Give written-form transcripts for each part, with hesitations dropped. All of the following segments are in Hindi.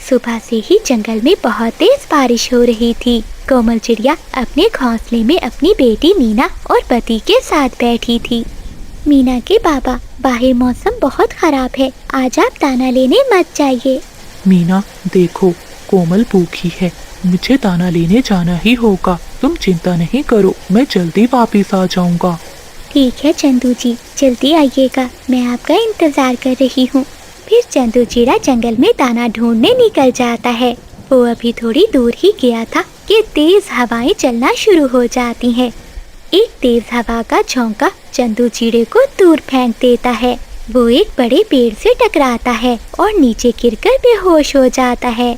सुबह से ही जंगल में बहुत तेज बारिश हो रही थी। कोमल चिड़िया अपने घोंसले में अपनी बेटी मीना और पति के साथ बैठी थी। मीना के बाबा, बाहर मौसम बहुत खराब है, आज आप दाना लेने मत जाइए। मीना देखो, कोमल भूखी है, मुझे दाना लेने जाना ही होगा। तुम चिंता नहीं करो, मैं जल्दी वापस आ जाऊंगा। ठीक है चंदू जी, जल्दी आइएगा, मैं आपका इंतजार कर रही हूँ। फिर चंदू चिड़ा जंगल में दाना ढूंढने निकल जाता है। वो अभी थोड़ी दूर ही गया था कि तेज हवाएं चलना शुरू हो जाती हैं। एक तेज हवा का झोंका चंदू चिड़े को दूर फेंक देता है। वो एक बड़े पेड़ से टकराता है और नीचे गिरकर बेहोश हो जाता है।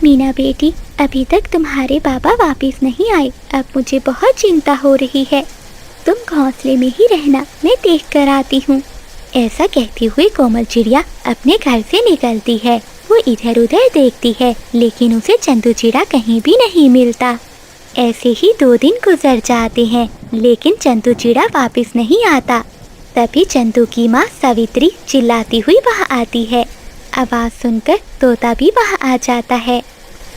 मीना बेटी, अभी तक तुम्हारे बाबा वापस नहीं आए, अब मुझे बहुत चिंता हो रही है। तुम घोंसले में ही रहना, मैं देख कर आती हूँ। ऐसा कहती हुई कोमल चिड़िया अपने घर से निकलती है। वो इधर उधर देखती है, लेकिन उसे चंदू चिड़ा कहीं भी नहीं मिलता। ऐसे ही 2 दिन गुजर जाते हैं, लेकिन चंदू चिड़ा वापस नहीं आता। तभी चंदू की माँ सावित्री चिल्लाती हुई वहाँ आती है। आवाज सुनकर तोता भी वहाँ आ जाता है।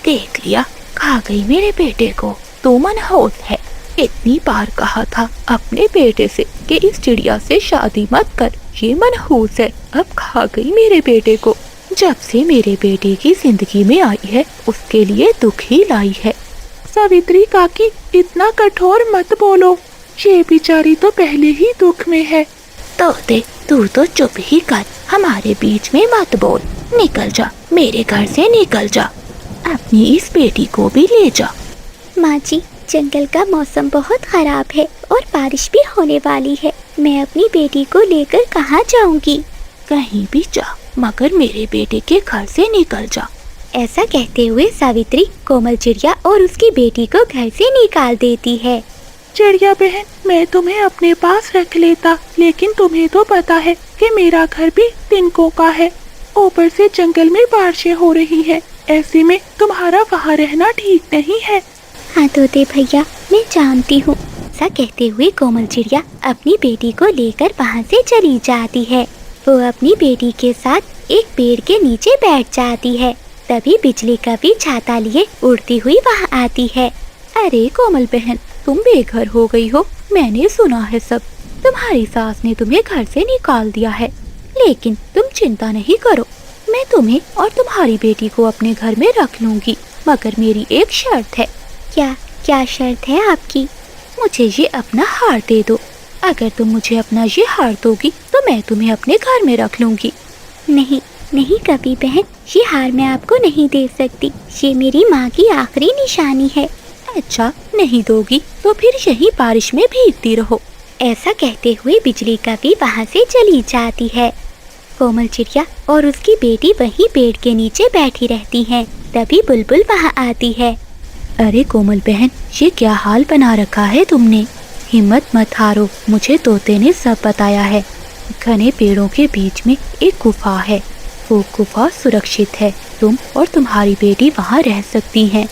देख लिया, खा गई मेरे बेटे को, तो मनहूस है। इतनी बार कहा था अपने बेटे से कि इस चिड़िया से शादी मत कर, ये मनहूस है, अब खा गई मेरे बेटे को। जब से मेरे बेटे की जिंदगी में आई है, उसके लिए दुख ही लाई है। सावित्री काकी, इतना कठोर मत बोलो, ये बेचारी तो पहले ही दुख में है। तोते, तू तो चुप ही कर, हमारे बीच में मत बोल। निकल जा, मेरे घर से निकल जा, अपनी इस बेटी को भी ले जा। माँ जी, जंगल का मौसम बहुत खराब है और बारिश भी होने वाली है, मैं अपनी बेटी को लेकर कहाँ जाऊँगी? कहीं भी जा, मगर मेरे बेटे के घर से निकल जा। ऐसा कहते हुए सावित्री कोमल चिड़िया और उसकी बेटी को घर से निकाल देती है। चिड़िया बहन, मैं तुम्हें अपने पास रख लेता, लेकिन तुम्हें तो पता है कि मेरा घर भी तिनकों का है। ऊपर से जंगल में बारिशें हो रही है, ऐसे में तुम्हारा वहाँ रहना ठीक नहीं है। हाँ तोते भैया, मैं जानती हूँ। ऐसा कहते हुए कोमल चिड़िया अपनी बेटी को लेकर वहाँ से चली जाती है। वो अपनी बेटी के साथ एक पेड़ के नीचे बैठ जाती है। तभी बिजली का भी छाता लिए उड़ती हुई वहाँ आती है। अरे कोमल बहन, तुम बेघर हो गई हो, मैंने सुना है सब। तुम्हारी सास ने तुम्हें घर से निकाल दिया है, लेकिन तुम चिंता नहीं करो, मैं तुम्हें और तुम्हारी बेटी को अपने घर में रख लूंगी, मगर मेरी एक शर्त है। क्या शर्त है आपकी? मुझे ये अपना हार दे दो। अगर तुम मुझे अपना ये हार दोगी तो मैं तुम्हें अपने घर में रख लूंगी। नहीं नहीं कभी बहन, ये हार मैं आपको नहीं दे सकती, ये मेरी माँ की आखिरी निशानी है। अच्छा, नहीं दोगी तो फिर यही बारिश में भीगती रहो। ऐसा कहते हुए बिजली का भी वहाँ से चली जाती है। कोमल चिड़िया और उसकी बेटी वहीं पेड़ के नीचे बैठी रहती हैं। तभी बुलबुल वहाँ आती है। अरे कोमल बहन, ये क्या हाल बना रखा है तुमने? हिम्मत मत हारो, मुझे तोते ने सब बताया है। घने पेड़ों के बीच में एक गुफा है, वो गुफा सुरक्षित है, तुम और तुम्हारी बेटी वहाँ रह सकती हैं।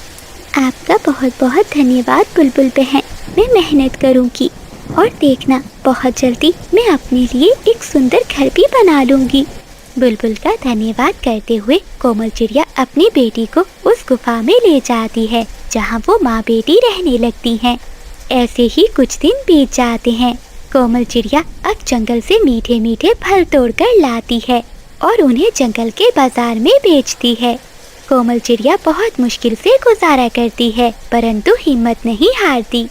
आपका बहुत बहुत धन्यवाद बुलबुल बहन, मैं मेहनत करूँगी और देखना बहुत जल्दी मैं अपने लिए एक सुंदर घर भी बना लूँगी। बुलबुल का धन्यवाद करते हुए कोमल चिड़िया अपनी बेटी को उस गुफा में ले जाती है, जहाँ वो माँ बेटी रहने लगती हैं। ऐसे ही कुछ दिन बीत जाते हैं। कोमल चिड़िया अब जंगल से मीठे मीठे फल तोड़कर लाती है और उन्हें जंगल के बाजार में बेचती है। कोमल चिड़िया बहुत मुश्किल से गुजारा करती है, परंतु हिम्मत नहीं हारती।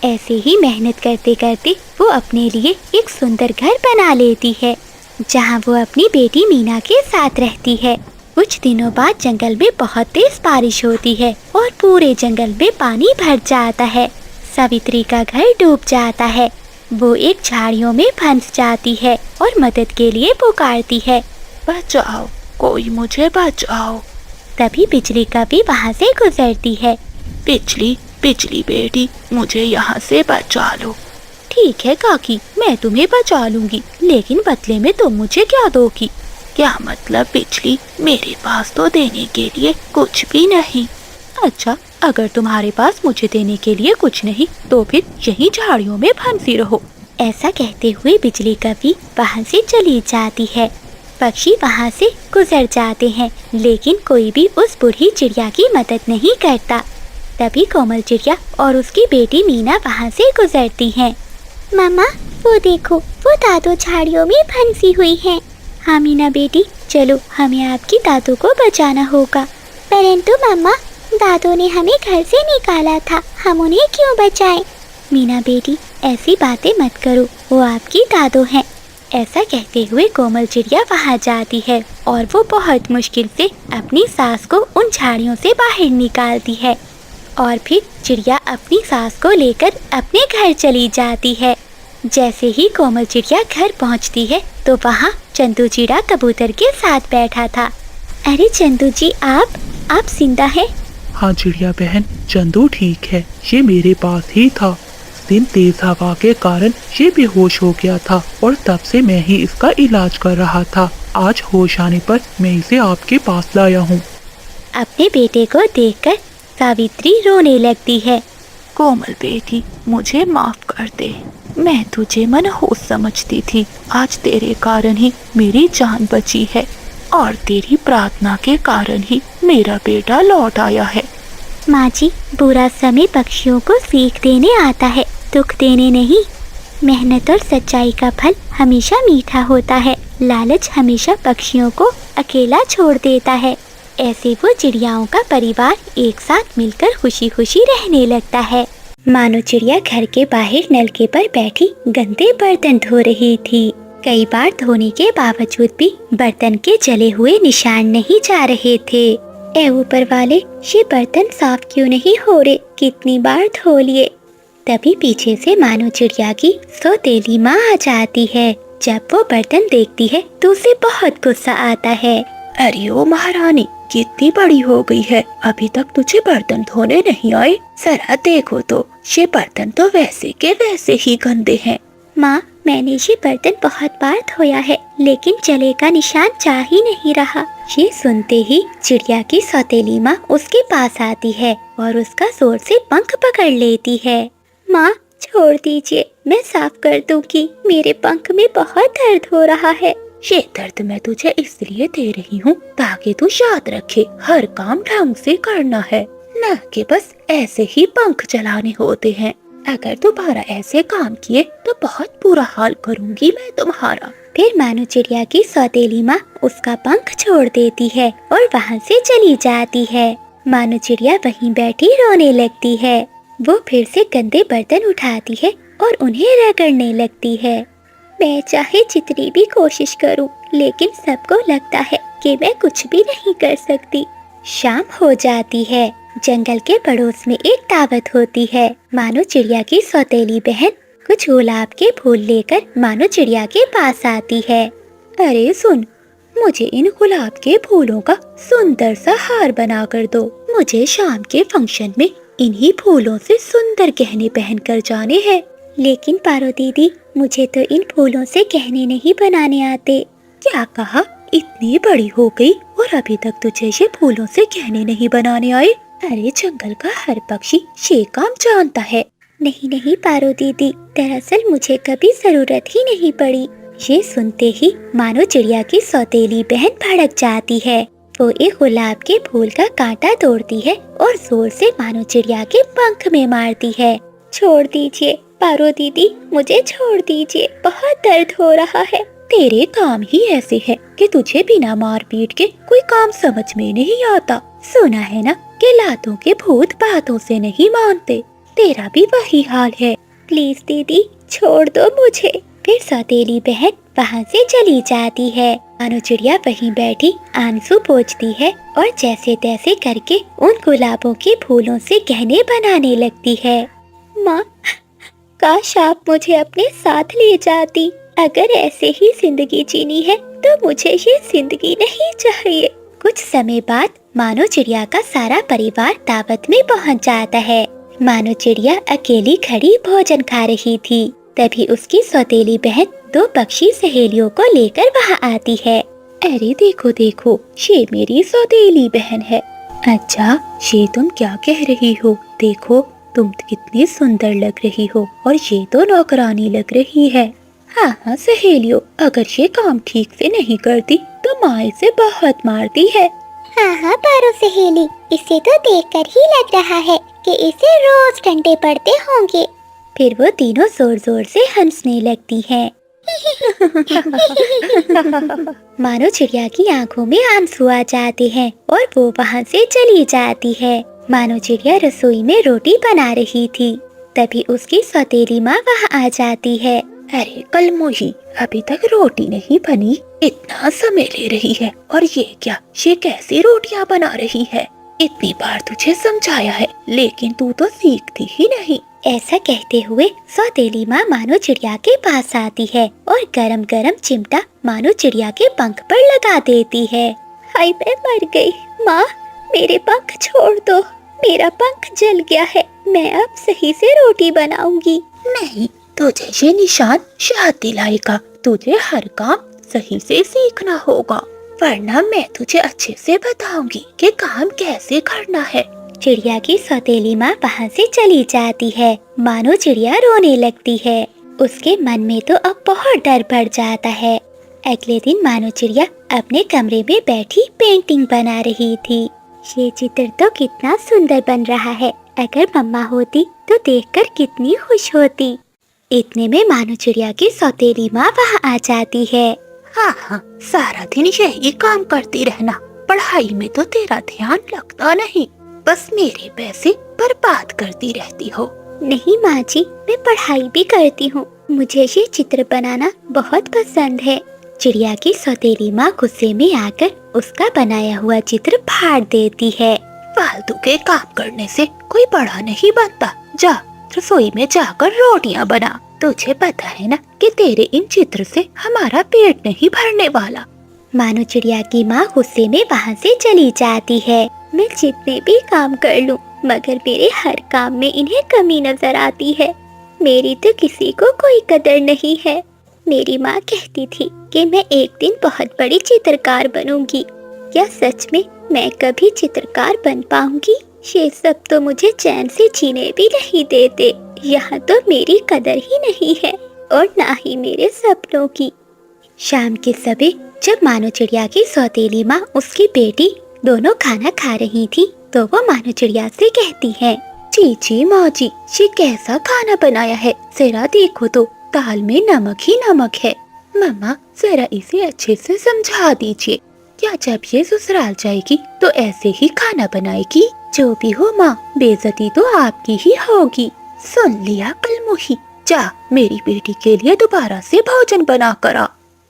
ऐसे ही मेहनत करते करते वो अपने लिए एक सुंदर घर बना लेती है, जहाँ वो अपनी बेटी मीना के साथ रहती है। कुछ दिनों बाद जंगल में बहुत तेज बारिश होती है और पूरे जंगल में पानी भर जाता है। सावित्री का घर डूब जाता है। वो एक झाड़ियों में फंस जाती है और मदद के लिए पुकारती है, बचाओ, कोई मुझे बचाओ। तभी बिजली का भी वहाँ से गुजरती है। बिजली, बिजली बेटी, मुझे यहाँ से बचा लो। ठीक है काकी, मैं तुम्हें बचा लूंगी, लेकिन बदले में तुम मुझे क्या दोगी? क्या मतलब बिजली, मेरे पास तो देने के लिए कुछ भी नहीं। अच्छा, अगर तुम्हारे पास मुझे देने के लिए कुछ नहीं तो फिर यहीं झाड़ियों में फंसी रहो। ऐसा कहते हुए बिजली कभी वहाँ से चली जाती है। पक्षी वहाँ से गुजर जाते हैं, लेकिन कोई भी उस बूढ़ी चिड़िया की मदद नहीं करता। तभी कोमल चिड़िया और उसकी बेटी मीना वहाँ से गुजरती हैं। मामा, वो देखो, वो दादो झाड़ियों में फंसी हुई हैं। हाँ मीना बेटी, चलो हमें आपकी दादो को बचाना होगा। परंतु मामा, दादो ने हमें घर से निकाला था, हम उन्हें क्यों बचाएं? मीना बेटी, ऐसी बातें मत करो, वो आपकी दादो हैं। ऐसा कहते हुए कोमल चिड़िया वहाँ जाती है और वो बहुत मुश्किल से अपनी सास को उन झाड़ियों से बाहर निकालती है और फिर चिड़िया अपनी सास को लेकर अपने घर चली जाती है। जैसे ही कोमल चिड़िया घर पहुँचती है तो वहाँ चंदू चिड़ा कबूतर के साथ बैठा था। अरे चंदू जी, आप जिंदा हैं? हाँ चिड़िया बहन, चंदू ठीक है, ये मेरे पास ही था। उस दिन तेज हवा के कारण ये बेहोश हो गया था और तब से मैं ही इसका इलाज कर रहा था। आज होश आने पर मैं इसे आपके पास लाया हूँ। अपने बेटे को देखकर सावित्री रोने लगती है। कोमल बेटी, मुझे माफ कर दे, मैं तुझे मनहूस समझती थी। आज तेरे कारण ही मेरी जान बची है और तेरी प्रार्थना के कारण ही मेरा बेटा लौट आया है। माँ जी, बुरा समय पक्षियों को सीख देने आता है, दुख देने नहीं। मेहनत और सच्चाई का फल हमेशा मीठा होता है। लालच हमेशा पक्षियों को अकेला छोड़ देता है। ऐसे वो चिड़ियाओं का परिवार एक साथ मिलकर खुशी खुशी रहने लगता है। मानो चिड़िया घर के बाहर नलके पर बैठी गंदे बर्तन धो रही थी। कई बार धोने के बावजूद भी बर्तन के जले हुए निशान नहीं जा रहे थे। ए ऊपर वाले, ये बर्तन साफ क्यों नहीं हो रहे? कितनी बार धो लिए। तभी पीछे से मानो चिड़िया की सौतेली माँ आ जाती है। जब वो बर्तन देखती है तो उसे बहुत गुस्सा आता है। अरे ओ महारानी, कितनी बड़ी हो गई है, अभी तक तुझे बर्तन धोने नहीं आए? जरा देखो तो, ये बर्तन तो वैसे के वैसे ही गंदे हैं। माँ, मैंने ये बर्तन बहुत बार धोया है, लेकिन जले का निशान जा ही नहीं रहा। ये सुनते ही चिड़िया की सौतेली माँ उसके पास आती है और उसका जोर से पंख पकड़ लेती है। माँ, छोड़ दीजिए, मैं साफ कर दूंगी, मेरे पंख में बहुत दर्द हो रहा है। ये दर्द मैं तुझे इसलिए दे रही हूँ ताकि तू याद रखे, हर काम ढंग से करना है, न कि बस ऐसे ही पंख चलाने होते हैं। अगर दोबारा ऐसे काम किए तो बहुत बुरा हाल करूँगी मैं तुम्हारा। फिर मानो चिड़िया की सौतेली माँ उसका पंख छोड़ देती है और वहाँ से चली जाती है। मानो चिड़िया वहीं बैठी रोने लगती है। वो फिर से गंदे बर्तन उठाती है और उन्हें रगड़ने लगती है। मैं चाहे जितनी भी कोशिश करूं, लेकिन सबको लगता है कि मैं कुछ भी नहीं कर सकती। शाम हो जाती है। जंगल के पड़ोस में एक दावत होती है। मानो चिड़िया की सौतेली बहन कुछ गुलाब के फूल लेकर मानो चिड़िया के पास आती है। अरे सुन, मुझे इन गुलाब के फूलों का सुंदर सा हार बना कर दो। मुझे शाम के फंक्शन में इन्हीं फूलों से सुंदर गहने पहन कर जाने हैं। लेकिन पारो दीदी, मुझे तो इन फूलों से गहने नहीं बनाने आते। क्या कहा? इतनी बड़ी हो गई और अभी तक तुझे ये फूलों से गहने नहीं बनाने आए? अरे जंगल का हर पक्षी ये काम जानता है। नहीं नहीं पारो दीदी, दरअसल मुझे कभी जरूरत ही नहीं पड़ी। ये सुनते ही मानो चिड़िया की सौतेली बहन भड़क जाती है। वो एक गुलाब के फूल का कांटा तोड़ती है और जोर से मानो चिड़िया के पंख में मारती है। छोड़ दीजिए पारो दीदी, मुझे छोड़ दीजिए, बहुत दर्द हो रहा है। तेरे काम ही ऐसे है कि तुझे बिना मार पीट के कोई काम समझ में नहीं आता। सुना है ना कि लातों के भूत बातों से नहीं मानते। तेरा भी वही हाल है। प्लीज दीदी, छोड़ दो मुझे। फिर सौतेली बहन वहाँ से चली जाती है। मानो चिड़िया वहीं बैठी आंसू पोंछती है और जैसे तैसे करके उन गुलाबों के फूलों से गहने बनाने लगती है। माँ, काश आप मुझे अपने साथ ले जाती। अगर ऐसे ही जिंदगी जीनी है तो मुझे ये जिंदगी नहीं चाहिए। कुछ समय बाद मानो चिड़िया का सारा परिवार दावत में पहुंच जाता है। मानो चिड़िया अकेली खड़ी भोजन खा रही थी। तभी उसकी सौतेली बहन दो पक्षी सहेलियों को लेकर वहाँ आती है। अरे देखो देखो, ये मेरी सौतेली बहन है। अच्छा, ये तुम क्या कह रही हो? देखो तुम कितनी सुंदर लग रही हो और ये तो नौकरानी लग रही है। हाँ हाँ सहेलियों, अगर ये काम ठीक से नहीं करती तो माँ इसे बहुत मारती है। हाँ हाँ पारो सहेली, इसे तो देखकर ही लग रहा है कि इसे रोज डंडे पड़ते होंगे। फिर वो तीनों जोर जोर से हंसने लगती है। मानो चिड़िया की आंखों में आंसू आ जाते हैं और वो वहाँ से चली जाती है। मानो चिड़िया रसोई में रोटी बना रही थी, तभी उसकी सौतेली माँ वहाँ आ जाती है। अरे कलमोही, अभी तक रोटी नहीं बनी, इतना समय ले रही है। और ये क्या, ये कैसी रोटियां बना रही है? इतनी बार तुझे समझाया है लेकिन तू तो सीखती ही नहीं। ऐसा कहते हुए सौतेली माँ मानो चिड़िया के पास आती है और गरम गरम चिमटा मानो चिड़िया के पंख पर लगा देती है। हाय मैं मर गई माँ, मेरे पंख छोड़ दो, मेरा पंख जल गया है, मैं अब सही से रोटी बनाऊंगी। नहीं, तुझे ये निशान याद दिलाएगा। तुझे हर काम सही से सीखना होगा, वरना मैं तुझे अच्छे से बताऊंगी कि काम कैसे करना है। चिड़िया की सौतेली माँ वहाँ से चली जाती है। मानो चिड़िया रोने लगती है। उसके मन में तो अब बहुत डर बढ़ जाता है। अगले दिन मानो चिड़िया अपने कमरे में बैठी पेंटिंग बना रही थी। ये चित्र तो कितना सुंदर बन रहा है, अगर मम्मा होती तो देखकर कितनी खुश होती। इतने में मानो चिड़िया की सौतेली माँ वहाँ आ जाती है। हाँ हाँ, सारा दिन यही काम करती रहना, पढ़ाई में तो तेरा ध्यान लगता नहीं, बस मेरे पैसे बर्बाद करती रहती हो। नहीं माँ जी, मैं पढ़ाई भी करती हूँ, मुझे ये चित्र बनाना बहुत पसंद है। चिड़िया की सौतेली माँ गुस्से में आकर उसका बनाया हुआ चित्र फाड़ देती है। फालतू के काम करने से कोई बड़ा नहीं बनता, जा रसोई में जाकर रोटियां बना। तुझे पता है ना कि तेरे इन चित्र से हमारा पेट नहीं भरने वाला। मानो चिड़िया की माँ गुस्से में वहाँ से चली जाती है। मैं जितने भी काम कर लूं, मगर मेरे हर काम में इन्हें कमी नजर आती है। मेरी तो किसी को कोई कदर नहीं है। मेरी माँ कहती थी कि मैं एक दिन बहुत बड़ी चित्रकार बनूंगी। क्या सच में मैं कभी चित्रकार बन पाऊंगी? ये सब तो मुझे चैन से जीने भी नहीं देते। यहाँ तो मेरी कदर ही नहीं है और ना ही मेरे सपनों की। शाम के समय जब मानो चिड़िया की सौतेली माँ उसकी बेटी दोनों खाना खा रही थी, तो वो मानो चिड़िया से कहती है, जी माँ जी, ये कैसा खाना बनाया है, जरा देखो तो, दाल में नमक ही नमक है। मम्मा जरा इसे अच्छे से समझा दीजिए, क्या जब ये ससुराल जाएगी तो ऐसे ही खाना बनाएगी? जो भी हो माँ, बेइज्जती तो आपकी ही होगी। सुन लिया कलमुही, जा मेरी बेटी के लिए दोबारा से भोजन बना कर आ।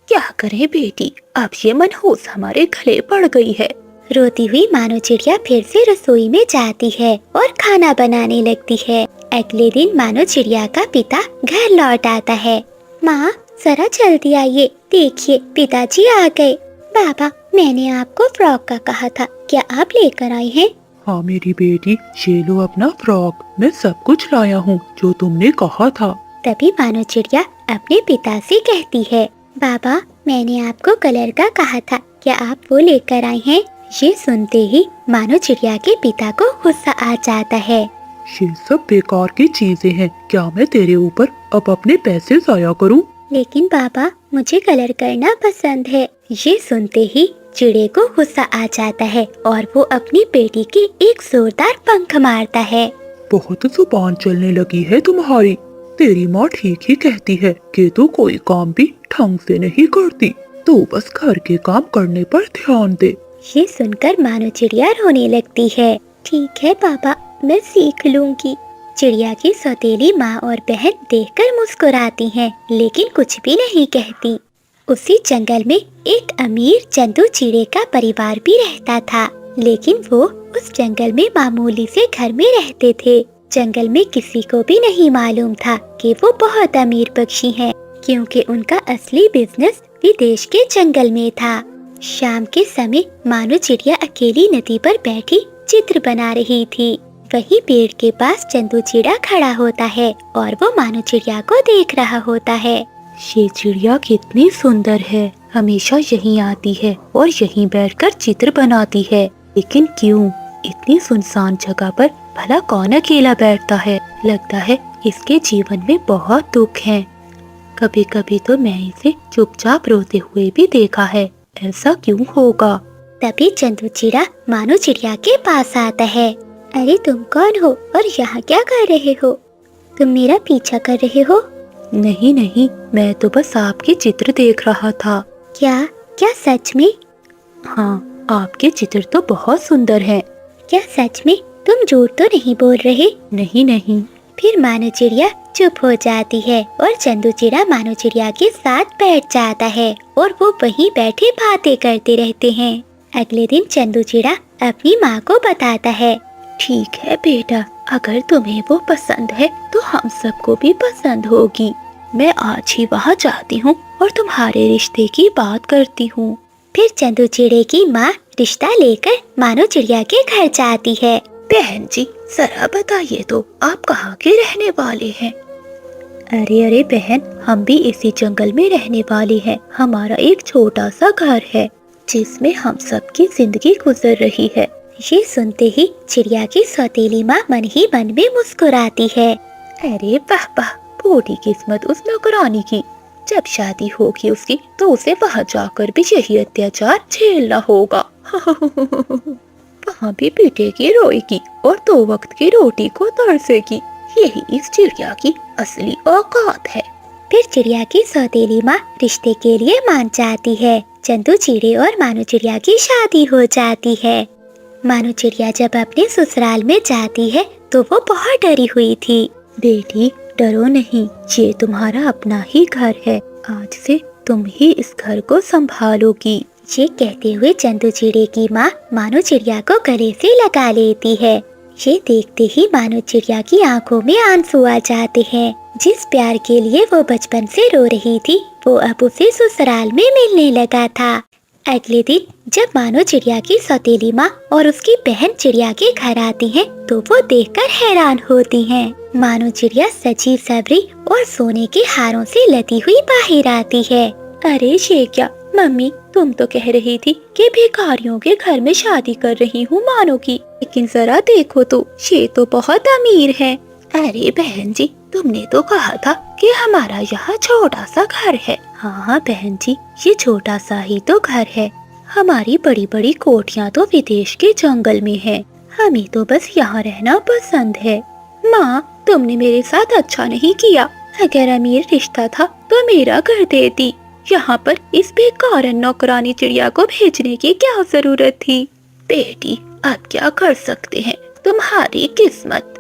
क्या करे बेटी, अब ये मनहूस हमारे गले पड़ गई है। रोती हुई मानो चिड़िया फिर से रसोई में जाती है और खाना बनाने लगती है। अगले दिन मानो चिड़िया का पिता घर लौट आता है। माँ जरा जल्दी आइए, देखिए पिताजी आ गए। बाबा मैंने आपको फ्रॉक का कहा था, क्या आप लेकर आए हैं? हाँ मेरी बेटी, ये लो अपना फ्रॉक, मैं सब कुछ लाया हूँ जो तुमने कहा था। तभी मानो चिड़िया अपने पिता से कहती है, बाबा मैंने आपको कलर का कहा था, क्या आप वो लेकर आए हैं? ये सुनते ही मानो चिड़िया के पिता को गुस्सा आ जाता है। ये सब बेकार की चीजें हैं, क्या मैं तेरे ऊपर अब अपने पैसे जाया करूं? लेकिन बाबा मुझे कलर करना पसंद है। ये सुनते ही चिड़े को गुस्सा आ जाता है और वो अपनी बेटी के एक जोरदार पंख मारता है। बहुत जुबान चलने लगी है तुम्हारी। तेरी माँ ठीक ही कहती है कि तू कोई काम भी ढंग से नहीं करती, तू बस घर के काम करने पर ध्यान दे। ये सुनकर मानो चिड़िया रोने लगती है। ठीक है पापा, मैं सीख लूंगी। चिड़िया की सौतेली माँ और बहन देखकर मुस्कुराती हैं, लेकिन कुछ भी नहीं कहती। उसी जंगल में एक अमीर चंदू चिड़े का परिवार भी रहता था, लेकिन वो उस जंगल में मामूली से घर में रहते थे। जंगल में किसी को भी नहीं मालूम था कि वो बहुत अमीर पक्षी हैं, क्योंकि उनका असली बिजनेस विदेश के जंगल में था। शाम के समय मानो चिड़िया अकेली नदी पर बैठी चित्र बना रही थी। वहीं पेड़ के पास चंदू चिड़ा खड़ा होता है और वो मानो चिड़िया को देख रहा होता है। ये चिड़िया कितनी सुंदर है, हमेशा यहीं आती है और यहीं बैठकर चित्र बनाती है, लेकिन क्यों इतनी सुनसान जगह पर भला कौन अकेला बैठता है? लगता है इसके जीवन में बहुत दुख हैं। कभी कभी तो मैं इसे चुपचाप रोते हुए भी देखा है। ऐसा क्यों होगा? तभी चंदू चिड़ा मानो चिड़िया के पास आता है। अरे तुम कौन हो और यहाँ क्या कर रहे हो? तुम मेरा पीछा कर रहे हो? नहीं नहीं, मैं तो बस आपके चित्र देख रहा था। क्या क्या सच में? हाँ, आपके चित्र तो बहुत सुंदर हैं। क्या सच में? तुम झूठ तो नहीं बोल रहे? नहीं नहीं। फिर मानो चिड़िया चुप हो जाती है और चंदू चिड़ा मानो चिड़िया के साथ बैठ जाता है और वो वहीं बैठे बातें करते रहते हैं। अगले दिन चंदू चिड़ा अपनी माँ को बताता है। ठीक है बेटा, अगर तुम्हें वो पसंद है तो हम सबको भी पसंद होगी। मैं आज ही वहाँ जाती हूँ और तुम्हारे रिश्ते की बात करती हूँ। फिर चंदू चिड़े की माँ रिश्ता लेकर मानो चिड़िया के घर जाती है। बहन जी, जरा बताइए तो आप कहाँ के रहने वाले हैं? अरे अरे बहन, हम भी इसी जंगल में रहने वाले हैं। हमारा एक छोटा सा घर है जिसमें हम सबकी जिंदगी गुजर रही है। ये सुनते ही चिड़िया की सौतेली माँ मन ही मन में मुस्कुराती है। अरे वाह वाह, बूढ़ी किस्मत उस नौकरानी की। जब शादी होगी उसकी तो उसे वहाँ जाकर भी यही अत्याचार झेलना होगा। वहाँ भी पीटेगी, रोएगी और 2 वक्त की रोटी को तरसेगी। यही इस चिड़िया की असली औकात है। फिर चिड़िया की सौतेली माँ रिश्ते के लिए मान जाती है। चंदू चिड़े और मानो चिड़िया की शादी हो जाती है। मानो चिड़िया जब अपने ससुराल में जाती है तो वो बहुत डरी हुई थी। बेटी डरो नहीं, ये तुम्हारा अपना ही घर है। आज से तुम ही इस घर को संभालोगी। ये कहते हुए चंदू चिड़े की माँ मानो चिड़िया को गले से लगा लेती है। ये देखते ही मानो चिड़िया की आंखों में आंसू आ जाते हैं। जिस प्यार के लिए वो बचपन से रो रही थी वो अब उसे ससुराल में मिलने लगा था। अगले दिन जब मानो चिड़िया की सौतेली माँ और उसकी बहन चिड़िया के घर आती हैं, तो वो देखकर हैरान होती हैं। मानो चिड़िया सजी सबरी और सोने के हारों से लदी हुई बाहर आती है। अरे ये क्या मम्मी, तुम तो कह रही थी कि भिखारियों के घर में शादी कर रही हूँ मानो की, लेकिन जरा देखो तो ये तो बहुत अमीर है। अरे बहन जी, तुमने तो कहा था कि हमारा यहाँ छोटा सा घर है। हाँ बहन जी, ये छोटा सा ही तो घर है। हमारी बड़ी बड़ी कोठियाँ तो विदेश के जंगल में है। हमें तो बस यहाँ रहना पसंद है। माँ, तुमने मेरे साथ अच्छा नहीं किया। अगर अमीर रिश्ता था तो मेरा घर देती। यहाँ पर इस बेकार नौकरानी चिड़िया को भेजने की क्या जरूरत थी? बेटी, अब क्या कर सकते हैं, तुम्हारी किस्मत।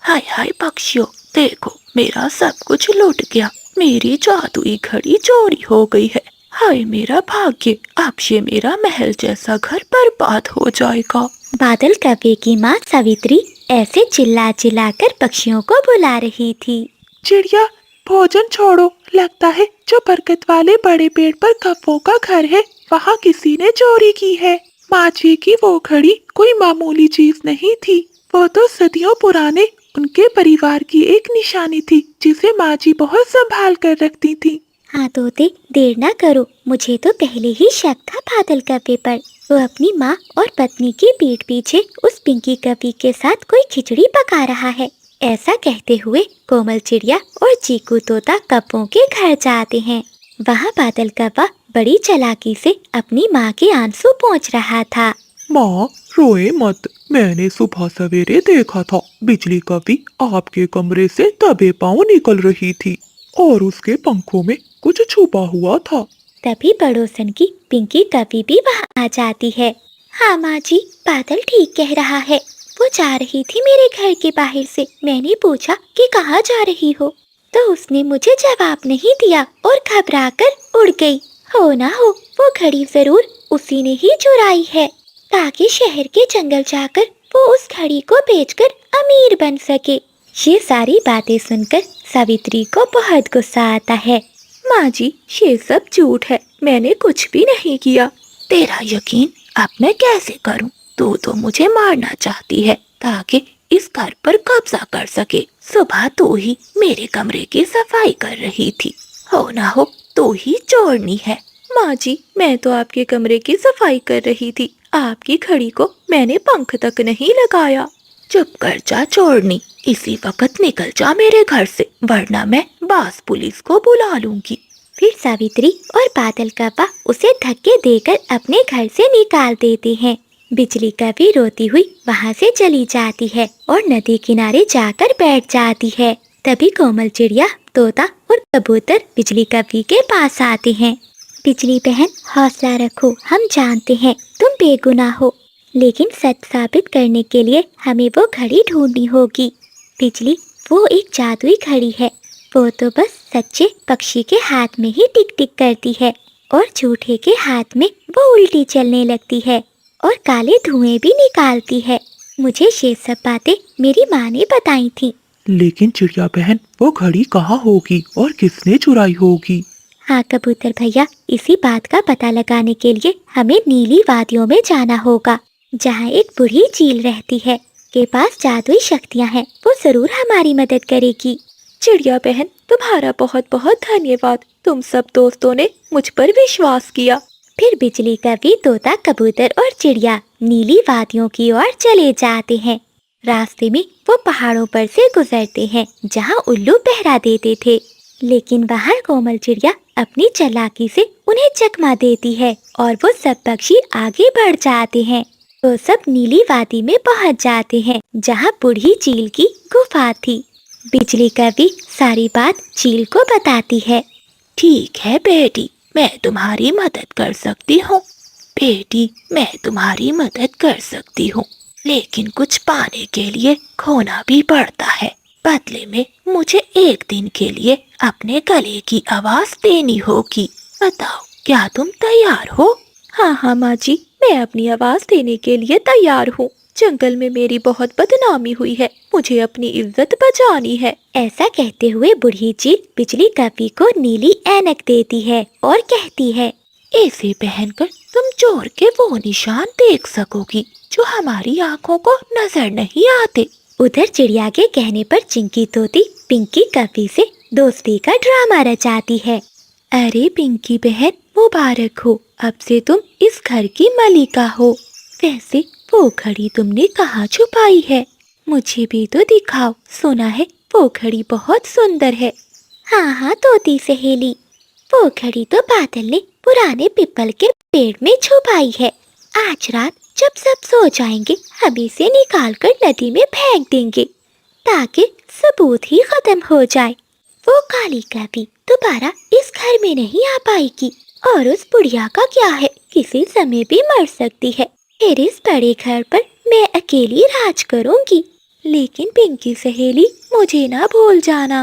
हाय हाय पक्षियों, देखो मेरा सब कुछ लुट गया। मेरी जादुई घड़ी चोरी हो गई है। हाय मेरा भाग्य, अब ये मेरा महल जैसा घर बर्बाद हो जाएगा। बादल कव्वे की माँ सावित्री ऐसे चिल्ला चिल्ला कर पक्षियों को बुला रही थी। चिड़िया, भोजन छोड़ो। लगता है जो बरगद वाले बड़े पेड़ पर कौवों का घर है वहाँ किसी ने चोरी की है। माँ जी की वो घड़ी कोई मामूली चीज नहीं थी। वो तो सदियों पुराने उनके परिवार की एक निशानी थी जिसे माँ जी बहुत संभाल कर रखती थी। हाँ तोते, देर ना करो। मुझे तो पहले ही शक था बादल कव्वे पर। वो अपनी माँ और पत्नी की पीठ पीछे उस पिंकी कव्वे के साथ कोई खिचड़ी पका रहा है। ऐसा कहते हुए कोमल चिड़िया और चीकू तोता कव्वों के घर जाते हैं। वहाँ बादल कव्वा बड़ी चालाकी से अपनी माँ के आंसू पोंछ रहा था। माँ, रोए मत। मैंने सुबह सवेरे देखा था बिजली कभी आपके कमरे से दबे पांव निकल रही थी और उसके पंखों में कुछ छुपा हुआ था। तभी पड़ोसन की पिंकी कव्वे भी वहाँ आ जाती है। हाँ माँ जी, बादल ठीक कह रहा है। वो जा रही थी मेरे घर के बाहर से। मैंने पूछा कि कहाँ जा रही हो, तो उसने मुझे जवाब नहीं दिया और घबराकर उड़ गई। हो ना हो वो घड़ी जरूर उसी ने ही चुराई है ताकि शहर के जंगल जाकर वो उस घड़ी को बेचकर अमीर बन सके। ये सारी बातें सुनकर सावित्री को बहुत गुस्सा आता है। माँ जी, ये सब झूठ है। मैंने कुछ भी नहीं किया। तेरा यकीन अब मैं कैसे करूं? तू तो मुझे मारना चाहती है ताकि इस घर पर कब्जा कर सके। सुबह तू ही मेरे कमरे की सफाई कर रही थी। हो ना हो तू ही चोरनी है। माँ जी, मैं तो आपके कमरे की सफाई कर रही थी। आपकी घड़ी को मैंने पंख तक नहीं लगाया। चुप कर जा चोरनी, इसी वक्त निकल जा मेरे घर से, वरना मैं बास पुलिस को बुला लूंगी। फिर सावित्री और बादल कव्वा उसे धक्के देकर अपने घर से निकाल देते हैं। बिजली कव्वी रोती हुई वहाँ से चली जाती है और नदी किनारे जाकर बैठ जाती है। तभी कोमल चिड़िया, तोता और कबूतर बिजली कव्वी के पास आते हैं। बिजली बहन, हौसला रखो, हम जानते हैं तुम बेगुनाह हो, लेकिन सच साबित करने के लिए हमें वो घड़ी ढूंढनी होगी। बिजली, वो एक जादुई घड़ी है, वो तो बस सच्चे पक्षी के हाथ में ही टिक टिक करती है और झूठे के हाथ में वो उल्टी चलने लगती है और काले धुएं भी निकालती है। मुझे ये सब बातें मेरी माँ ने बताई थी। लेकिन चिड़िया बहन, वो घड़ी कहाँ होगी और किसने चुराई होगी? हाँ कबूतर भैया, इसी बात का पता लगाने के लिए हमें नीली वादियों में जाना होगा, जहाँ एक बूढ़ी चील रहती है, के पास जादुई शक्तियाँ हैं, वो जरूर हमारी मदद करेगी। चिड़िया बहन, तुम्हारा बहुत बहुत धन्यवाद, तुम सब दोस्तों ने मुझ पर विश्वास किया। फिर बिजली कव्वी, तोता, कबूतर और चिड़िया नीली वादियों की ओर चले जाते हैं। रास्ते में वो पहाड़ों पर से गुजरते हैं जहाँ उल्लू पहरा देते थे, लेकिन वहाँ कोमल चिड़िया अपनी चालाकी से उन्हें चकमा देती है और वो सब पक्षी आगे बढ़ जाते हैं। वो सब नीली वादी में पहुँच जाते हैं जहाँ बूढ़ी चील की गुफा थी। बिजली कव्वी सारी बात चील को बताती है। ठीक है बेटी, मैं तुम्हारी मदद कर सकती हूँ। बेटी, मैं तुम्हारी मदद कर सकती हूँ, लेकिन कुछ पाने के लिए खोना भी पड़ता है। बदले में मुझे एक दिन के लिए अपने गले की आवाज देनी होगी। बताओ, क्या तुम तैयार हो? हाँ हाँ माँ जी, मैं अपनी आवाज देने के लिए तैयार हूँ। जंगल में मेरी बहुत बदनामी हुई है, मुझे अपनी इज्जत बचानी है। ऐसा कहते हुए बूढ़ी चील बिजली कव्वी को नीली ऐनक देती है और कहती है, इसे पहनकर तुम चोर के वो निशान देख सकोगी जो हमारी आँखों को नजर नहीं आते। उधर चिड़िया के कहने पर चिंकी तोती पिंकी कव्वी से दोस्ती का ड्रामा रचाती है। अरे पिंकी बहन, मुबारक हो, अब से तुम इस घर की मलिका हो। वैसे वो घड़ी तुमने कहाँ छुपाई है? मुझे भी तो दिखाओ, सुना है वो घड़ी बहुत सुंदर है। हाँ हाँ तोती सहेली, वो घड़ी तो बादल ने पुराने पीपल के पेड़ में छुपाई है। आज रात जब सब सो जाएंगे, हम इसे निकाल कर नदी में फेंक देंगे ताकि सबूत ही खत्म हो जाए। वो काली कव्वी दोबारा इस घर में नहीं आ पाएगी, और उस बुढ़िया का क्या है, किसी समय भी मर सकती है। फिर इस बड़े घर पर मैं अकेली राज करूंगी। लेकिन पिंकी सहेली, मुझे ना भूल जाना।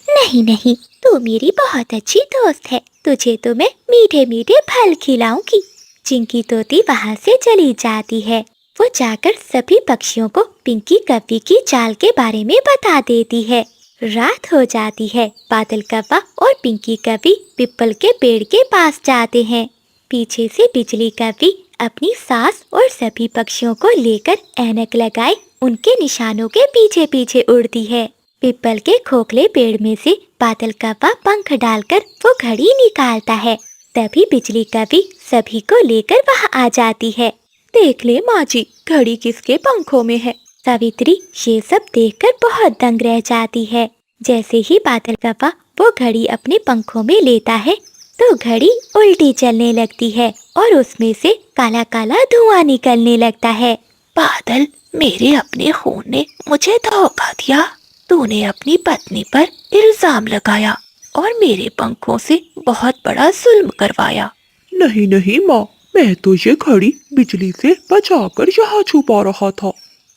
नहीं नहीं, तू मेरी बहुत अच्छी दोस्त है, तुझे तो मैं मीठे मीठे फल खिलाऊंगी। चिंकी तोती वहाँ से चली जाती है। वो जाकर सभी पक्षियों को पिंकी कव्वी की चाल के बारे में बता देती है। रात हो जाती है। बादल कव्वा और पिंकी कव्वी पीपल के पेड़ के पास जाते हैं। पीछे से बिजली कव्वी अपनी सास और सभी पक्षियों को लेकर ऐनक लगाए उनके निशानों के पीछे पीछे उड़ती है। पीपल के खोखले पेड़ में से बादल कव्वा पंख डालकर वो घड़ी निकालता है। तभी बिजली कव्वी सभी को लेकर वहाँ आ जाती है। देख ले माँ जी, घड़ी किसके पंखों में है? सावित्री ये सब देखकर बहुत दंग रह जाती है। जैसे ही बादल कव्वा वो घड़ी अपने पंखों में लेता है तो घड़ी उल्टी चलने लगती है और उसमें से काला काला धुआं निकलने लगता है। बादल, मेरे अपने खून ने मुझे धोखा दिया। तूने अपनी पत्नी पर इल्जाम लगाया और मेरे पंखों से बहुत बड़ा जुल्म करवाया। नहीं नहीं माँ, मैं तो ये घड़ी बिजली से बचाकर यहाँ छुपा रहा था।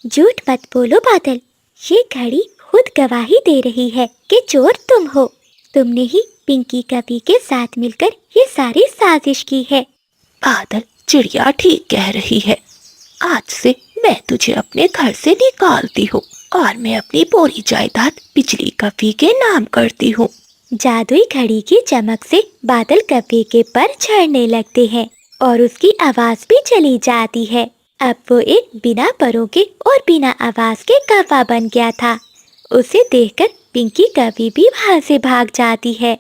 झूठ मत बोलो बादल, ये घड़ी खुद गवाही दे रही है कि चोर तुम हो। तुमने ही पिंकी कव्वी के साथ मिलकर ये सारी साजिश की है। बादल, चिड़िया ठीक कह रही है। आज से मैं तुझे अपने घर से निकालती हूँ और मैं अपनी पूरी जायदाद बिजली कव्वी के नाम करती हूँ। जादुई घड़ी की चमक से बादल कव्वी के पर झड़ने लगते हैं और उसकी आवाज भी चली जाती है। अब वो एक बिना परों के और बिना आवाज के कव्वा बन गया था। उसे देखकर पिंकी कव्वी भी वहाँ से भाग जाती है।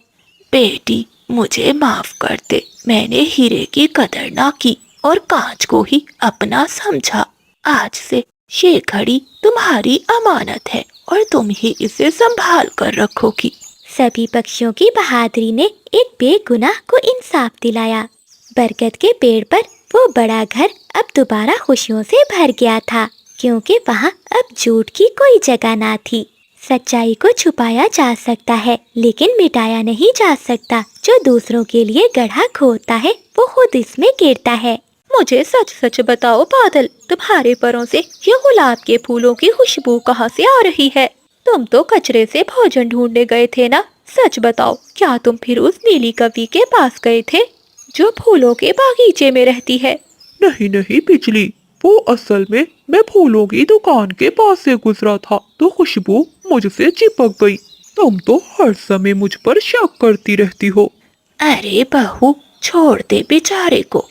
बेटी, मुझे माफ कर दे, मैंने हीरे की कदर ना की और कांच को ही अपना समझा। आज से ये घड़ी तुम्हारी अमानत है और तुम ही इसे संभाल कर रखोगी। सभी पक्षियों की बहादुरी ने एक बेगुनाह को इंसाफ दिलाया। बरगद के पेड़ पर वो बड़ा घर अब दोबारा खुशियों से भर गया था, क्योंकि वहाँ अब झूठ की कोई जगह ना थी। सच्चाई को छुपाया जा सकता है, लेकिन मिटाया नहीं जा सकता। जो दूसरों के लिए गड्ढा खोदता है वो खुद इसमें गिरता है। मुझे सच सच बताओ बादल, तुम्हारे परों से ये गुलाब के फूलों की खुशबू कहाँ से आ रही है? तुम तो कचरे से भोजन ढूंढने गए थे ना? सच बताओ, क्या तुम फिर उस नीली कवि के पास गए थे जो फूलों के बागीचे में रहती है? नहीं नहीं बिजली, वो असल में मैं फूलों की दुकान के पास से गुजरा था तो खुशबू मुझसे चिपक गई। तुम तो हर समय मुझ पर शक करती रहती हो। अरे बहू, छोड़ दे बेचारे को,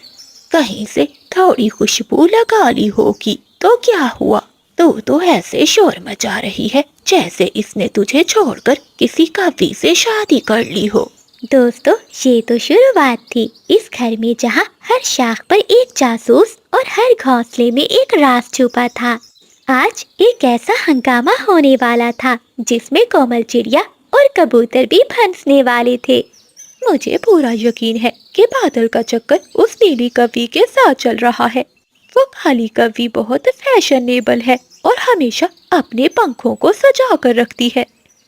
कहीं से थोड़ी खुशबू लगा ली होगी तो क्या हुआ? तू तो ऐसे शोर मचा रही है जैसे इसने तुझे छोड़कर किसी कवि से शादी कर ली हो। दोस्तों, ये तो शुरुआत थी इस घर में जहाँ हर शाख पर एक जासूस और हर घोंसले में एक राज छुपा था। आज एक ऐसा हंगामा होने वाला था जिसमें कोमल चिड़िया और कबूतर भी फंसने वाले थे। मुझे पूरा यकीन है कि बादल का चक्कर उस नीली कवि के साथ चल रहा है। वो काली कवि बहुत फैशनेबल है और हमेशा अपने पंखों को सजा कर रखती है।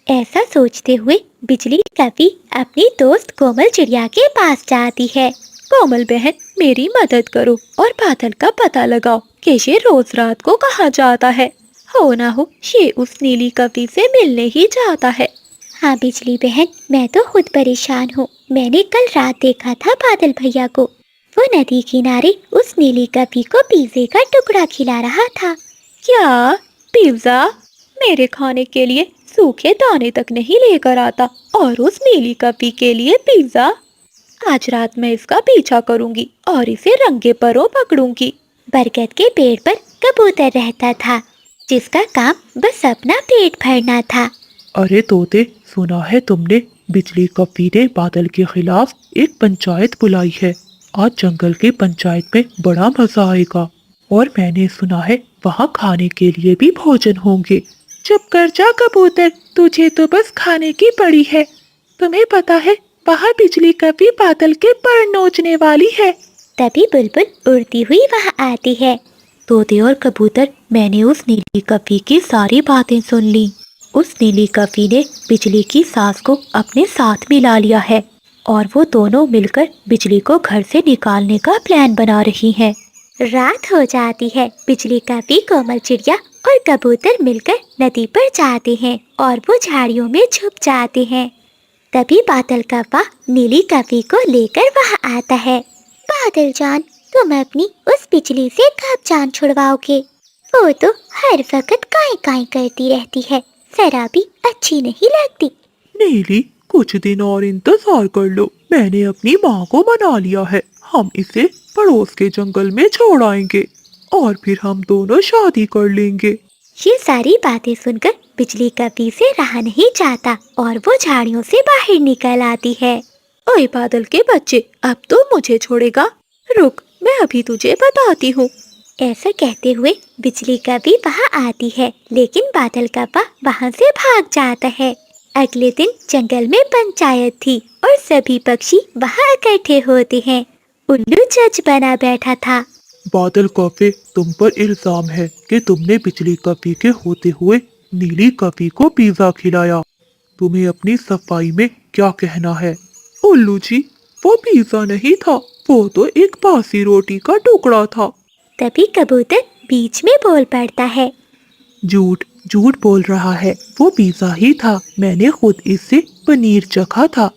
ऐसा सोचते हुए बिजली कवि अपनी दोस्त कोमल चिड़िया के पास जाती है। कोमल बहन, मेरी मदद करो और बादल का पता लगाओ कि ये रोज रात को कहाँ जाता है। हो ना हो ये उस नीली कवि से मिलने ही जाता है। हाँ बिजली बहन, मैं तो खुद परेशान हूँ। मैंने कल रात देखा था बादल भैया को। वो नदी किनारे उस नीली कवि को पिज़्ज़े का टुकड़ा खिला रहा था। क्या पिज्जा? मेरे खाने के लिए सूखे दाने तक नहीं लेकर आता और उस नीली कवि के लिए पिज्जा? आज रात मैं इसका पीछा करूंगी और इसे रंगे परों पकड़ूंगी। बरगद के पेड़ पर कबूतर रहता था जिसका काम बस अपना पेट भरना था। अरे तोते, सुना है तुमने बिजली कवि ने बादल के खिलाफ एक पंचायत बुलाई है। आज जंगल की पंचायत में बड़ा मजा आएगा और मैंने सुना है वहाँ खाने के लिए भी भोजन होंगे। चुप कर जा कबूतर, तुझे तो बस खाने की पड़ी है। तुम्हें पता है वहाँ बिजली कवि बादल के पर नोचने वाली है। तभी बुलबुल उड़ती हुई वहाँ आती है। तोते और कबूतर, मैंने उस नीली कवि की सारी बातें सुन ली। उस नीली कवि ने बिजली की सास को अपने साथ मिला लिया है और वो दोनों मिलकर बिजली को घर से निकालने का प्लान बना रही हैं। रात हो जाती है। बिजली कवि, कोमल चिड़िया और कबूतर मिलकर नदी पर जाते हैं और वो झाड़ियों में छुप जाते हैं। तभी बादल कौवा नीली कवि को लेकर वहाँ आता है। बादल जान, तुम अपनी उस बिजली से कब जान छुड़वाओगे? वो तो हर वक्त काई काई करती रहती है, जरा भी अच्छी नहीं लगती। नीली, कुछ दिन और इंतजार कर लो। मैंने अपनी माँ को मना लिया है। हम इसे पड़ोस के जंगल में छोड़ आएंगे और फिर हम दोनों शादी कर लेंगे। ये सारी बातें सुनकर बिजली कवि से रहा नहीं जाता और वो झाड़ियों से बाहर निकल आती है। ओए बादल के बच्चे, अब तो मुझे छोड़ेगा? रुक, मैं अभी तुझे बताती हूँ। ऐसा कहते हुए बिजली कवि वहाँ आती है, लेकिन बादल कौवा वहाँ से भाग जाता है। अगले दिन जंगल में पंचायत थी और सभी पक्षी वहाँ इकट्ठे होते हैं। उल्लू जज बना बैठा था। बादल कौवे, तुम पर इल्जाम है कि तुमने बिजली कवि के होते हुए नीली कवि को पिज्जा खिलाया। तुम्हें अपनी सफाई में क्या कहना है? उल्लू जी, वो पिज्जा नहीं था, वो तो एक बासी रोटी का टुकड़ा था। तभी कबूतर बीच में बोल पड़ता है। झूठ झूठ बोल रहा है, वो पिज्जा ही था। मैंने खुद इससे पनीर चखा था।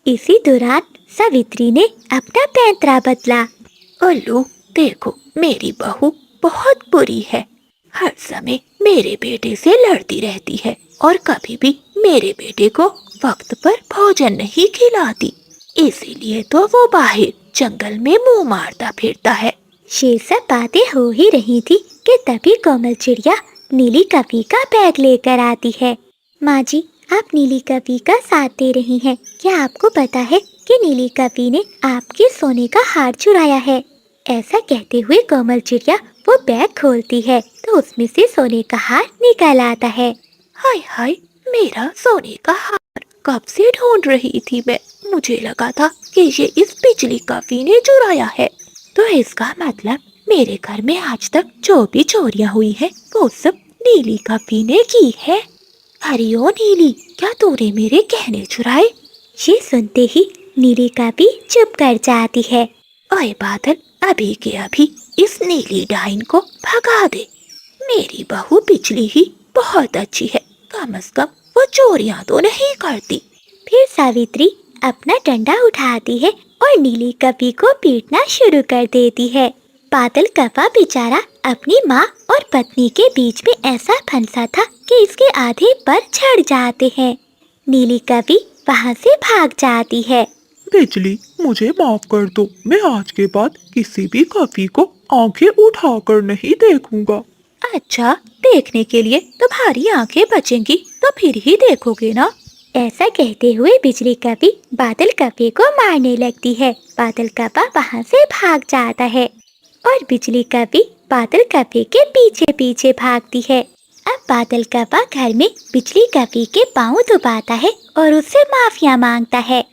इसी दौरान सावित्री ने अपना पैंतरा बदला। उल्लू, देखो, मेरी बहू बहुत बुरी है। हर समय मेरे बेटे से लड़ती रहती है और कभी भी मेरे बेटे को वक्त पर भोजन नहीं खिलाती। इसीलिए तो वो बाहर जंगल में मुंह मारता फिरता है। ये सब बातें हो ही रही थी कि तभी कोमल चिड़िया नीली कवि का बैग लेकर आती है। माँ जी, आप नीली कवि का साथ दे रही हैं। क्या आपको पता है कि नीली कवि ने आपके सोने का हार चुराया है? ऐसा कहते हुए कोमल चिड़िया वो बैग खोलती है तो उसमें से सोने का हार निकल आता है। हाय हाय, मेरा सोने का हार कब से ढूंढ रही थी मैं। मुझे लगा था कि ये इस बिजली कवि ने चुराया है। तो इसका मतलब मेरे घर में आज तक जो भी चोरियां हुई है वो सब नीली कवि ने की है। अरे ओ नीली, क्या तूने मेरे गहने चुराए? ये सुनते ही नीली कभी चुप कर जाती है। ओए बादल, अभी के अभी इस नीली डाइन को भगा दे। मेरी बहू बिजली ही बहुत अच्छी है, कम से कम वो चोरियां तो नहीं करती। फिर सावित्री अपना डंडा उठाती है और नीली कपी को पीटना शुरू कर देती है। बादल कपा बेचारा अपनी माँ और पत्नी के बीच में ऐसा फंसा था कि इसके आधे पर झड़ जाते हैं। नीली कपी वहाँ से भाग जाती है। बिजली, मुझे माफ कर दो। मैं आज के बाद किसी भी कवि को आंखें उठाकर नहीं देखूंगा। अच्छा, देखने के लिए तुम्हारी आंखें बचेंगी तो फिर ही देखोगे ना। ऐसा कहते हुए बिजली कपी बादल कपे को मारने लगती है। बादल कपा वहाँ से भाग जाता है और बिजली कपी बादल कपे के पीछे पीछे भागती है। अब बादल कपा घर में बिजली कपी के पाँव दबाता है और उससे माफिया मांगता है।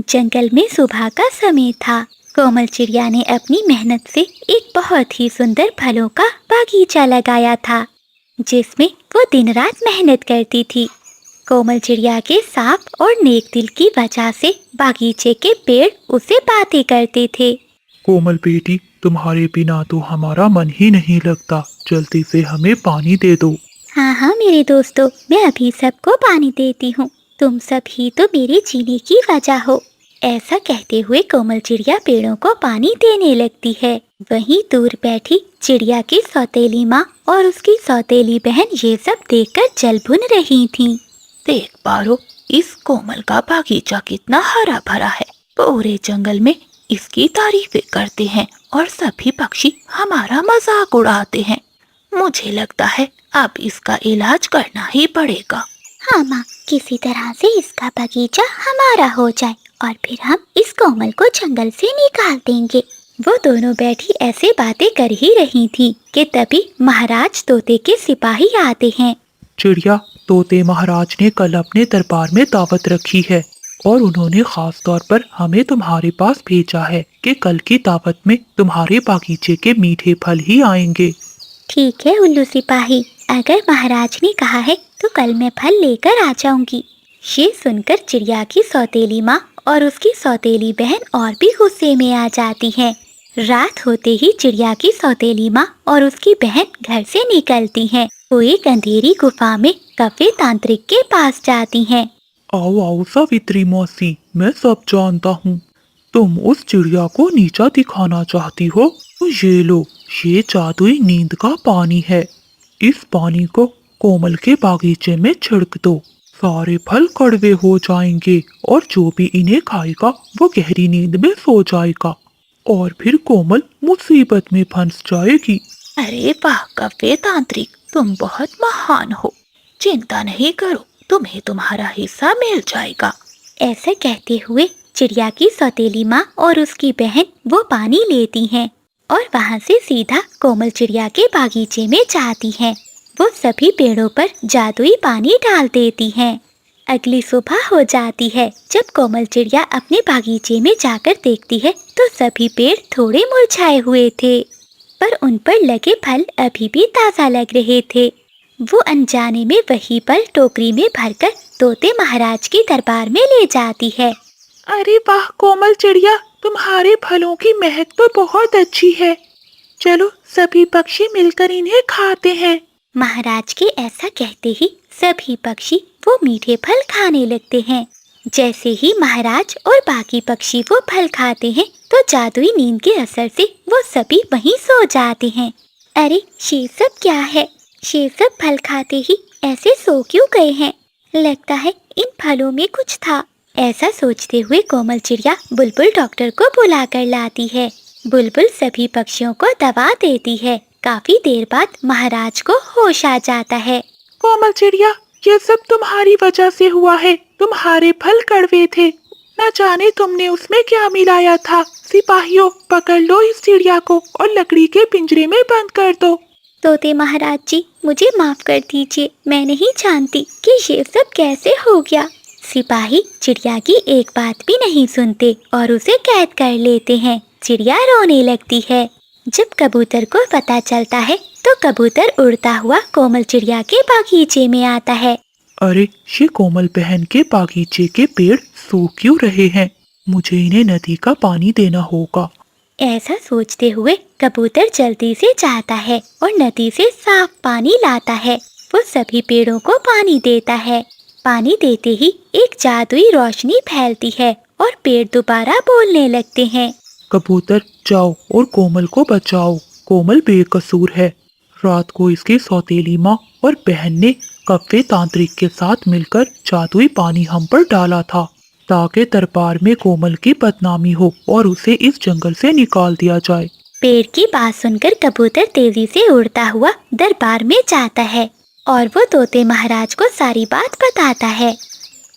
जंगल में सुबह का समय था। कोमल चिड़िया ने अपनी मेहनत से एक बहुत ही सुंदर फलों का बागीचा लगाया था, जिसमें वो दिन रात मेहनत करती थी। कोमल चिड़िया के साफ और नेक दिल की वजह से बागीचे के पेड़ उसे बातें करते थे। कोमल बेटी, तुम्हारे बिना तो हमारा मन ही नहीं लगता। जल्दी से हमें पानी दे दो। हाँ हाँ मेरे दोस्तों, मैं अभी सबको पानी देती हूँ। तुम सब ही तो मेरे जीने की वजह हो। ऐसा कहते हुए कोमल चिड़िया पेड़ों को पानी देने लगती है। वहीं दूर बैठी चिड़िया की सौतेली माँ और उसकी सौतेली बहन ये सब देखकर जल भुन रही थीं। देख पारो, इस कोमल का बागीचा कितना हरा भरा है। पूरे जंगल में इसकी तारीफें करते हैं और सभी पक्षी हमारा मजाक उड़ाते हैं। मुझे लगता है अब इसका इलाज करना ही पड़ेगा। हाँ माँ, किसी तरह से इसका बगीचा हमारा हो जाए और फिर हम इस कोमल को जंगल से निकाल देंगे। वो दोनों बैठी ऐसे बातें कर ही रही थी कि तभी महाराज तोते के सिपाही आते हैं। चिड़िया, तोते महाराज ने कल अपने दरबार में दावत रखी है और उन्होंने खास तौर पर हमें तुम्हारे पास भेजा है कि कल की दावत में तुम्हारे बागीचे के मीठे फल ही आएंगे। ठीक है उल्लू सिपाही, अगर महाराज ने कहा है तो कल मैं फल लेकर आ जाऊंगी। ये सुनकर चिड़िया की सौतेली माँ और उसकी सौतेली बहन और भी गुस्से में आ जाती हैं। रात होते ही चिड़िया की सौतेली माँ और उसकी बहन घर से निकलती हैं। वो एक अंधेरी गुफा में कफे तांत्रिक के पास जाती हैं। आओ आओ सावित्री मौसी, मैं सब जानता हूँ। तुम उस चिड़िया को नीचा दिखाना चाहती हो तो ये लो, ये जादुई नींद का पानी है। इस पानी को कोमल के बागीचे में छिड़क दो। सारे फल कड़वे हो जाएंगे और जो भी इन्हें खाएगा वो गहरी नींद में सो जाएगा और फिर कोमल मुसीबत में फंस जाएगी। अरे वाह कफे तांत्रिक, तुम बहुत महान हो। चिंता नहीं करो, तुम्हें तुम्हारा हिस्सा मिल जाएगा। ऐसा कहते हुए चिड़िया की सौतेली माँ और उसकी बहन वो पानी लेती हैं और वहाँ से सीधा कोमल चिड़िया के बागीचे में जाती हैं। वो सभी पेड़ों पर जादुई पानी डाल देती हैं। अगली सुबह हो जाती है। जब कोमल चिड़िया अपने बागीचे में जाकर देखती है तो सभी पेड़ थोड़े मुरझाए हुए थे, पर उन पर लगे फल अभी भी ताज़ा लग रहे थे। वो अनजाने में वही फल टोकरी में भरकर तोते महाराज के दरबार में ले जाती है। अरे वाह कोमल चिड़िया, तुम्हारे फलों की महक तो बहुत अच्छी है। चलो सभी पक्षी मिलकर इन्हें खाते हैं। महाराज के ऐसा कहते ही सभी पक्षी वो मीठे फल खाने लगते हैं। जैसे ही महाराज और बाकी पक्षी वो फल खाते हैं तो जादुई नींद के असर से वो सभी वहीं सो जाते हैं। अरे ये सब क्या है? ये सब फल खाते ही ऐसे सो क्यों गए हैं? लगता है इन फलों में कुछ था। ऐसा सोचते हुए कोमल चिड़िया बुलबुल डॉक्टर को बुला कर लाती है। बुलबुल सभी पक्षियों को दवा देती है। काफी देर बाद महाराज को होश आ जाता है। कोमल चिड़िया, ये सब तुम्हारी वजह से हुआ है। तुम्हारे फल कड़वे थे। न जाने तुमने उसमें क्या मिलाया था। सिपाहियों, पकड़ लो इस चिड़िया को और लकड़ी के पिंजरे में बंद कर दो। तोते महाराज जी, मुझे माफ कर दीजिए, मैं नहीं जानती कि ये सब कैसे हो गया। सिपाही चिड़िया की एक बात भी नहीं सुनते और उसे कैद कर लेते हैं। चिड़िया रोने लगती है। जब कबूतर को पता चलता है तो कबूतर उड़ता हुआ कोमल चिड़िया के बागीचे में आता है। अरे, ये कोमल बहन के बागीचे के पेड़ सूख क्यों रहे हैं? मुझे इन्हें नदी का पानी देना होगा। ऐसा सोचते हुए कबूतर जल्दी से जाता है और नदी से साफ पानी लाता है। वो सभी पेड़ों को पानी देता है। पानी देते ही एक जादुई रोशनी फैलती है और पेड़ दोबारा बोलने लगते हैं। कबूतर, जाओ और कोमल को बचाओ। कोमल बेकसूर है। रात को इसकी सौतेली माँ और बहन ने कव्वे तांत्रिक के साथ मिलकर जादुई पानी हम पर डाला था ताकि दरबार में कोमल की बदनामी हो और उसे इस जंगल से निकाल दिया जाए। पेड़ की बात सुनकर कबूतर तेजी से उड़ता हुआ दरबार में जाता है और वो तोते महाराज को सारी बात बताता है।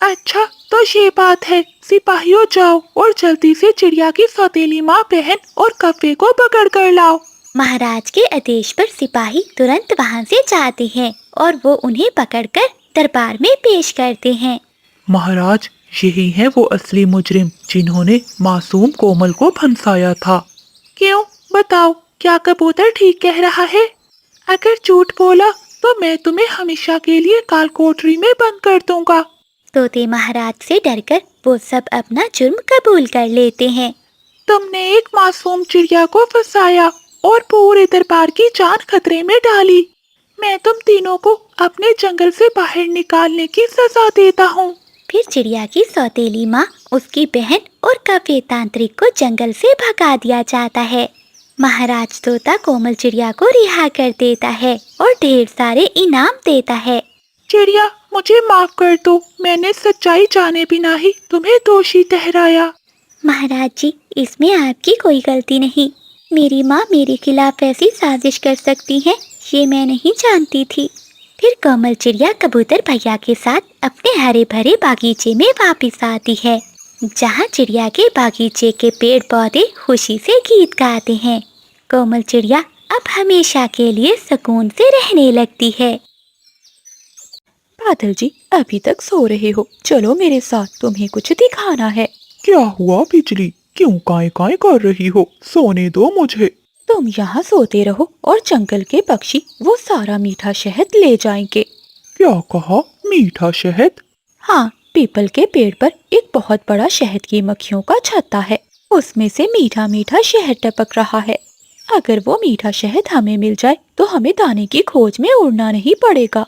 अच्छा, तो ये बात है। सिपाहियों, जाओ और जल्दी से चिड़िया की सौतेली माँ, बहन और कव्वे को पकड़ कर लाओ। महाराज के आदेश पर सिपाही तुरंत वहाँ से जाते हैं और वो उन्हें पकड़कर दरबार में पेश करते हैं। महाराज, यही है वो असली मुजरिम जिन्होंने मासूम कोमल को फंसाया था। क्यों? बताओ, क्या कबूतर ठीक कह रहा है? अगर झूठ बोला तो मैं तुम्हें हमेशा के लिए काल कोठरी में बंद कर दूंगा। तोते महाराज से डरकर वो सब अपना जुर्म कबूल कर लेते हैं। तुमने एक मासूम चिड़िया को फंसाया और पूरे दरबार की जान खतरे में डाली। मैं तुम तीनों को अपने जंगल से बाहर निकालने की सजा देता हूँ। फिर चिड़िया की सौतेली माँ, उसकी बहन और कव्वे तांत्रिक को जंगल से भगा दिया जाता है। महाराज तोता कोमल चिड़िया को रिहा कर देता है और ढेर सारे इनाम देता है। चिड़िया, मुझे माफ कर दो। मैंने सच्चाई जाने बिना ही तुम्हें दोषी ठहराया। महाराज जी, इसमें आपकी कोई गलती नहीं। मेरी माँ मेरे खिलाफ ऐसी साजिश कर सकती है, ये मैं नहीं जानती थी। फिर कोमल चिड़िया कबूतर भैया के साथ अपने हरे भरे बागीचे में वापस आती है, जहाँ चिड़िया के बागीचे के पेड़ पौधे खुशी से गीत गाते हैं। कोमल चिड़िया अब हमेशा के लिए सुकून से रहने लगती है। बादल जी, अभी तक सो रहे हो? चलो मेरे साथ, तुम्हें कुछ दिखाना है। क्या हुआ बिजली? क्यों काय काय कर रही हो? सोने दो मुझे। तुम यहाँ सोते रहो और जंगल के पक्षी वो सारा मीठा शहद ले जाएंगे। क्या कहा? मीठा शहद? हाँ, पीपल के पेड़ पर एक बहुत बड़ा शहद की मक्खियों का छत्ता है। उसमें से मीठा मीठा शहद टपक रहा है। अगर वो मीठा शहद हमें मिल जाए तो हमें दाने की खोज में उड़ना नहीं पड़ेगा।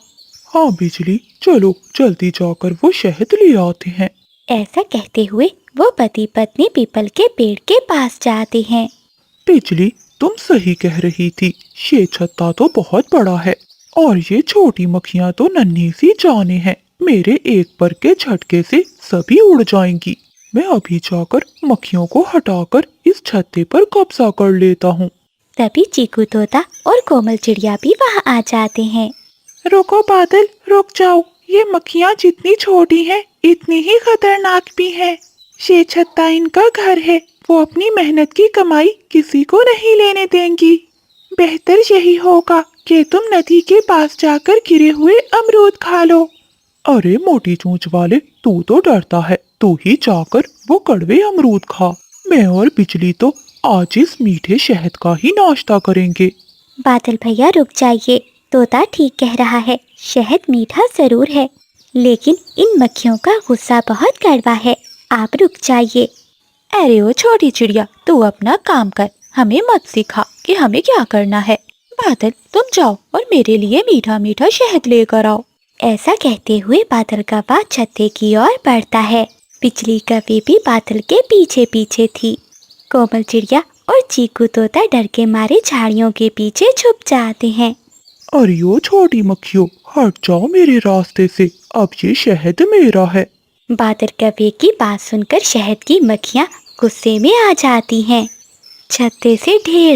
हाँ बिजली, चलो जल्दी जाकर वो शहद ले आते हैं। ऐसा कहते हुए वो पति पत्नी पीपल के पेड़ के पास जाते हैं। बिजली, तुम सही कह रही थी। ये छत्ता तो बहुत बड़ा है और ये छोटी मक्खियाँ तो नन्ही सी जाने हैं। मेरे एक पर के झटके से सभी उड़ जाएंगी। मैं अभी जाकर मक्खियों को हटाकर इस छत्ते पर कब्जा कर लेता हूँ। तभी चीकू तोता और कोमल चिड़िया भी वहाँ आ जाते हैं। रुको बादल, रुक जाओ। ये मक्खियाँ जितनी छोटी हैं, इतनी ही खतरनाक भी हैं। ये छत्ता इनका घर है। वो अपनी मेहनत की कमाई किसी को नहीं लेने देंगी। बेहतर यही होगा कि तुम नदी के पास जाकर गिरे हुए अमरूद खा लो। अरे मोटी चोंच वाले, तू तो डरता है। तू ही जाकर वो कड़वे अमरूद खा। मैं और बिजली तो आज इस मीठे शहद का ही नाश्ता करेंगे। बादल भैया रुक जाइए, तोता ठीक कह रहा है। शहद मीठा जरूर है, लेकिन इन मक्खियों का गुस्सा बहुत कड़वा है। आप रुक जाइए। अरे ओ छोटी चिड़िया, तू अपना काम कर, हमें मत सिखा कि हमें क्या करना है। बादल, तुम जाओ और मेरे लिए मीठा मीठा शहद लेकर आओ। ऐसा कहते हुए बादल का बात छत्ते की ओर बढ़ता है। बिजली कभी भी बादल के पीछे पीछे थी। कोमल चिड़िया और चीकू तोता डर के मारे झाड़ियों के पीछे छुप जाते हैं। अरे ओ छोटी मक्खियों, हट जाओ मेरे रास्ते से। अब ये शहद मेरा है। बादल कव्वे की बात सुनकर शहद की मक्खियाँ गुस्से में आ जाती हैं। छत्ते से ढेर